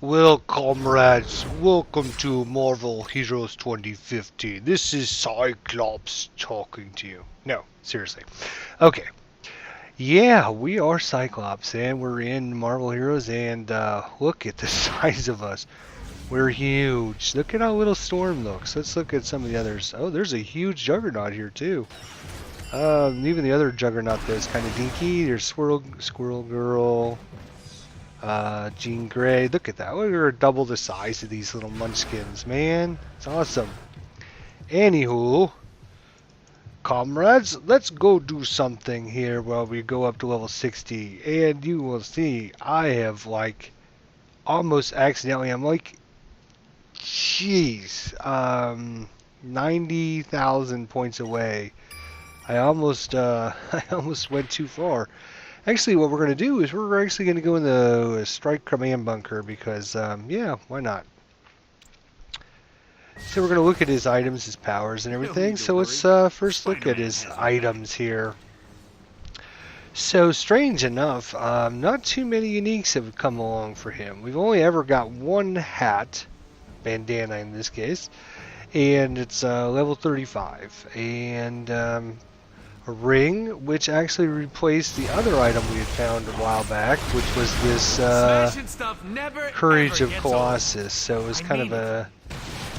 Well, comrades, welcome to Marvel Heroes 2015. This is Cyclops talking to you. No, seriously. Okay. Yeah, we are Cyclops, and we're in Marvel Heroes, and look at the size of us. We're huge. Look at how little Storm looks. Let's look at some of the others. Oh, there's a huge Juggernaut here, too. Even the other Juggernaut that's kind of dinky. There's Squirrel Girl. Jean Grey. Look at that. We're double the size of these little munchkins, man. It's awesome. Anywho, comrades, let's go do something here while we go up to level 60. And you will see I have, like, almost accidentally, I'm like, jeez, 90,000 points away. I almost went too far. Actually, what we're going to do is we're actually going to go in the strike command bunker because, yeah, why not? So we're going to look at his items, his powers, and everything. So let's first look at his items here. So strange enough, not too many uniques have come along for him. We've only ever got one hat, bandana in this case, and it's level 35. And a ring, which actually replaced the other item we had found a while back, which was this Courage of Colossus. So it was kind of a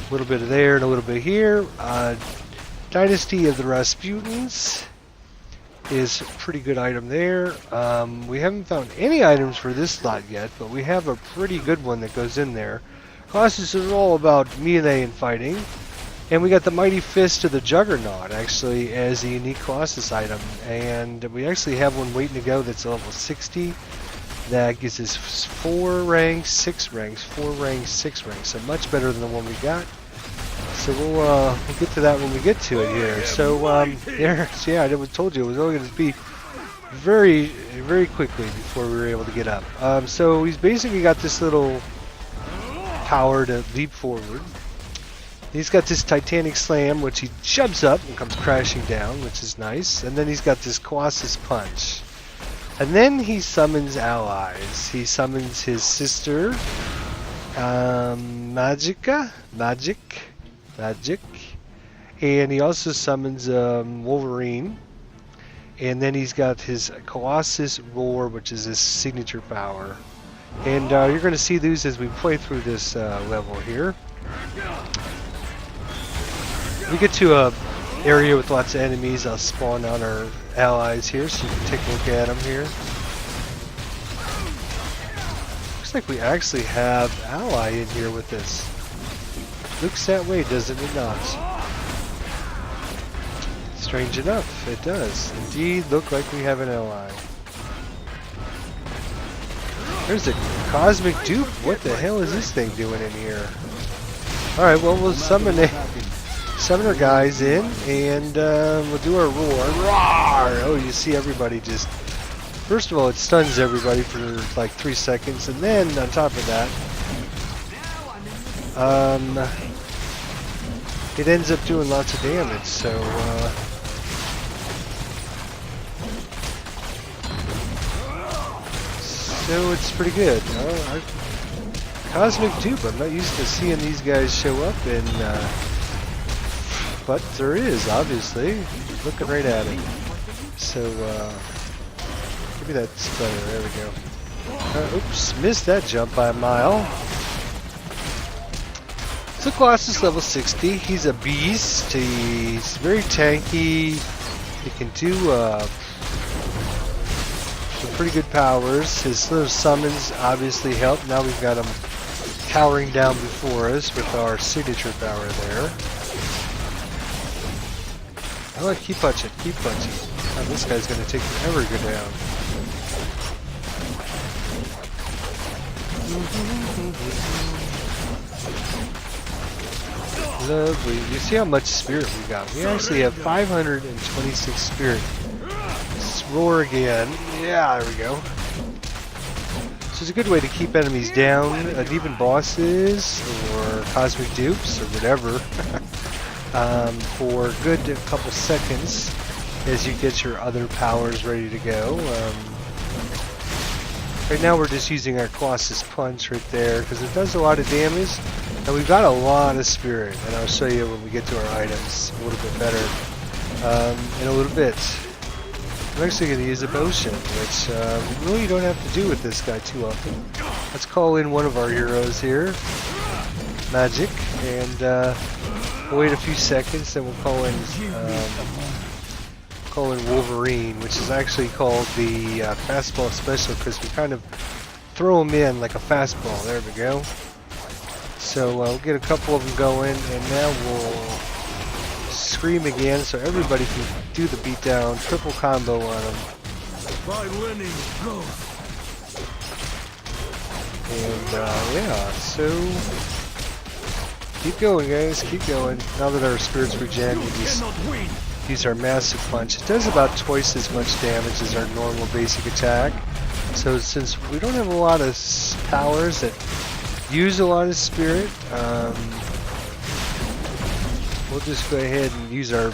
little bit of there and a little bit here. Dynasty of the Rasputins is a pretty good item there. We haven't found any items for this slot yet, but we have a pretty good one that goes in there. Colossus is all about melee and fighting. And we got the Mighty Fist of the Juggernaut, actually, as a unique Colossus item. And we actually have one waiting to go that's level 60. That gives us 4 ranks, 6 ranks, 4 ranks, 6 ranks. So much better than the one we got. So we'll get to that when we get to it here. So, yeah, I told you it was only going to be very, very quickly before we were able to get up. So he's basically got this little power to leap forward. He's got this Titanic Slam, which he shoves up and comes crashing down, which is nice. And then he's got this Colossus Punch. And then he summons allies. He summons his sister, Magic. And he also summons Wolverine. And then he's got his Colossus Roar, which is his signature power. And you're going to see these as we play through this level here. We get to a area with lots of enemies. I'll spawn on our allies here so you can take a look at them here. Looks like we actually have ally in here with us. Looks that way, doesn't it not? Strange enough, it does indeed look like we have an ally. There's a cosmic dupe. What the hell is this thing doing in here? Alright, well, we'll summon our guys in, and we'll do our roar. Roar! Oh, you see everybody just... First of all, it stuns everybody for like 3 seconds, and then on top of that, it ends up doing lots of damage, so... So it's pretty good. Cosmic Dupe, I'm not used to seeing these guys show up, and but there is, obviously. Looking right at it. So, maybe that's better. There we go. Oops, missed that jump by a mile. So Colossus level 60. He's a beast. He's very tanky. He can do some pretty good powers. His little summons obviously help. Now we've got him cowering down before us with our signature power there. I like keep punching, keep punching. Oh, this guy's gonna take forever to go down. Lovely. You see how much spirit we got? We actually have 526 spirit. Let's roar again. Yeah, there we go. So it's a good way to keep enemies down, even bosses or cosmic dupes or whatever. For a good couple seconds as you get your other powers ready to go. Right now we're just using our Colossus punch right there because it does a lot of damage, and we've got a lot of spirit, and I'll show you when we get to our items a little bit better in a little bit. I'm actually going to use a potion, which we really don't have to do with this guy too often. Let's call in one of our heroes here, Magic, and we'll wait a few seconds, then we'll call in Wolverine, which is actually called the fastball special because we kind of throw him in like a fastball. There we go. So we'll get a couple of them going, and now we'll scream again so everybody can do the beatdown, triple combo on him. And yeah, so keep going, guys, keep going. Now that our spirits regen, we just use our massive punch. It does about twice as much damage as our normal basic attack. So since we don't have a lot of powers that use a lot of spirit, we'll just go ahead and use our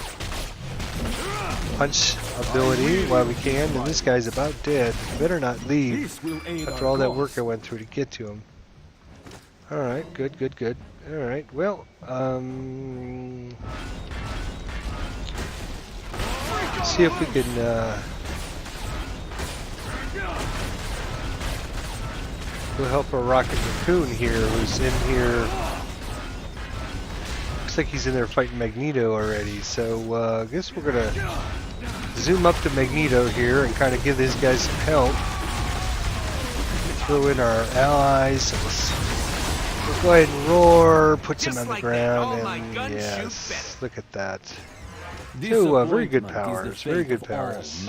punch ability while we can. And this guy's about dead. Better not leave after all that work I went through to get to him. Alright, good, good, good. Alright, well, see if we can we'll help our Rocket Raccoon here, who's in here. Looks like he's in there fighting Magneto already, so I guess we're gonna zoom up to Magneto here and kind of give these guys some help. Throw in our allies. We'll go ahead and roar, puts him on the ground, and yes, look at that. So, very good powers, very good powers.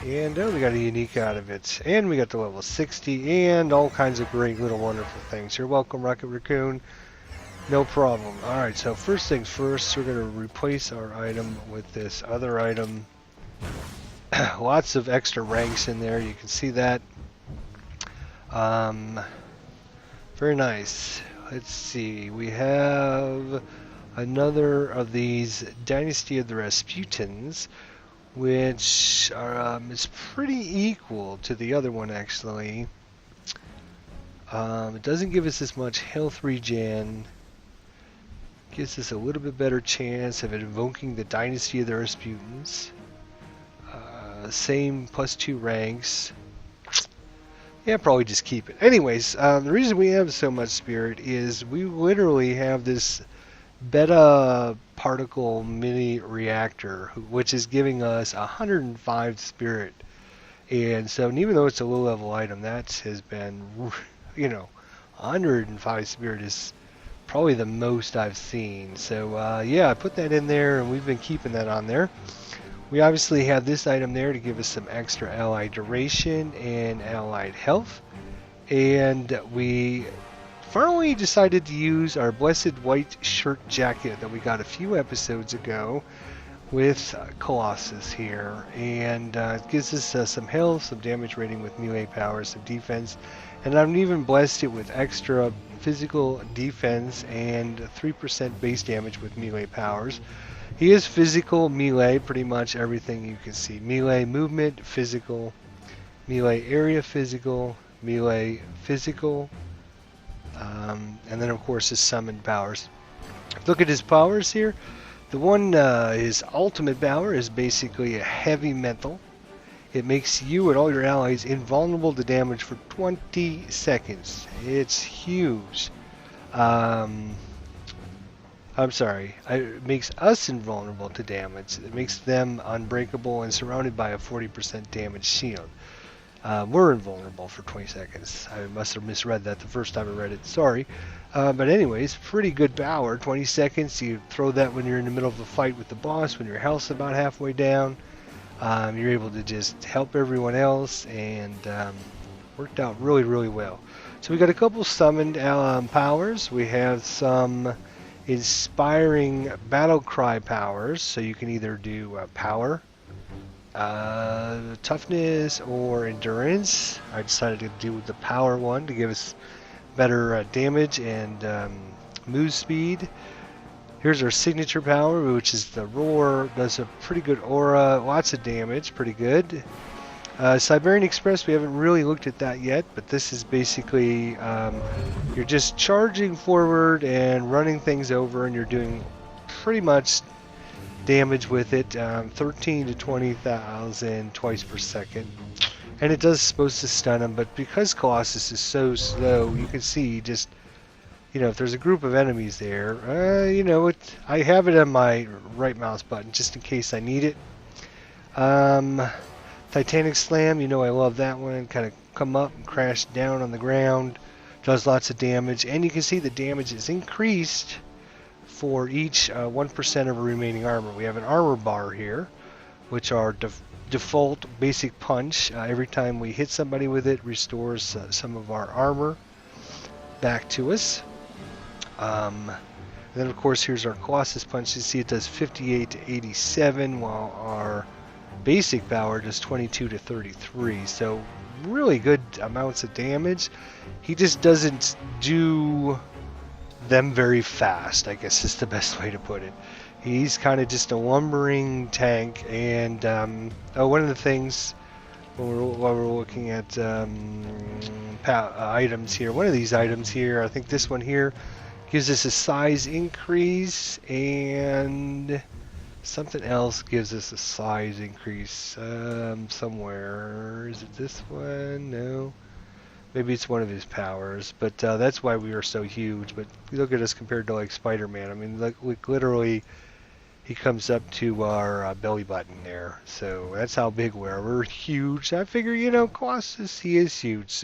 And we got a unique out of it, and we got the level 60, and all kinds of great little wonderful things. You're welcome, Rocket Raccoon. No problem. Alright, so first things first, we're going to replace our item with this other item. Lots of extra ranks in there, you can see that. Very nice. Let's see, we have another of these Dynasty of the Rasputins, which are, is pretty equal to the other one actually. It doesn't give us as much health regen. Gives us a little bit better chance of invoking the Dynasty of the Rasputins. Same +2 ranks. Yeah, probably just keep it. Anyways, the reason we have so much spirit is we literally have this beta particle mini reactor, which is giving us 105 spirit. And so, even though it's a low level item, that has been, you know, 105 spirit is probably the most I've seen. So, yeah, I put that in there, and we've been keeping that on there. We obviously have this item there to give us some extra allied duration and allied health. And we finally decided to use our blessed white shirt jacket that we got a few episodes ago with Colossus here. And it gives us some health, some damage rating with melee power, some defense. And I've even blessed it with extra physical defense and 3% base damage with melee powers. He is physical, melee, pretty much everything you can see. Melee movement, physical, melee area, physical, melee, physical, and then of course his summoned powers. Look at his powers here. The one, his ultimate power is basically a heavy mental. It makes you and all your allies invulnerable to damage for 20 seconds. It's huge. I'm sorry, it makes us invulnerable to damage. It makes them unbreakable and surrounded by a 40% damage shield. We're invulnerable for 20 seconds. I must have misread that the first time I read it, sorry. But anyways, pretty good power, 20 seconds. You throw that when you're in the middle of a fight with the boss, when your health's about halfway down. You're able to just help everyone else, and worked out really, really well. So we got a couple summoned powers. We have some inspiring battle cry powers, so you can either do power, toughness, or endurance. I decided to do the power one to give us better damage and move speed. Here's our signature power, which is the roar. Does a pretty good aura, lots of damage, pretty good. Siberian Express, we haven't really looked at that yet, but this is basically you're just charging forward and running things over, and you're doing pretty much damage with it, 13 to 20,000 twice per second. And it does supposed to stun him, but because Colossus is so slow, you can see just, if there's a group of enemies there, I have it on my right mouse button just in case I need it. Titanic Slam, I love that one. Kind of come up and crash down on the ground. Does lots of damage. And you can see the damage is increased for each 1% of remaining armor. We have an armor bar here, which are default basic punch. Every time we hit somebody with it, restores some of our armor back to us. And then, of course, here's our Colossus punch. You see it does 58 to 87, while our basic power does 22 to 33, so really good amounts of damage. He just doesn't do them very fast, I guess is the best way to put it. He's kind of just a lumbering tank. And one of the things while we're looking at items here, one of these items here, I think this one here, gives us a size increase, and something else gives us a size increase somewhere. Is it this one? No. Maybe it's one of his powers, but that's why we are so huge. But look at us compared to like Spider-Man. I mean, like literally, he comes up to our belly button there. So that's how big we are. We're huge. I figure, Colossus, he is huge. So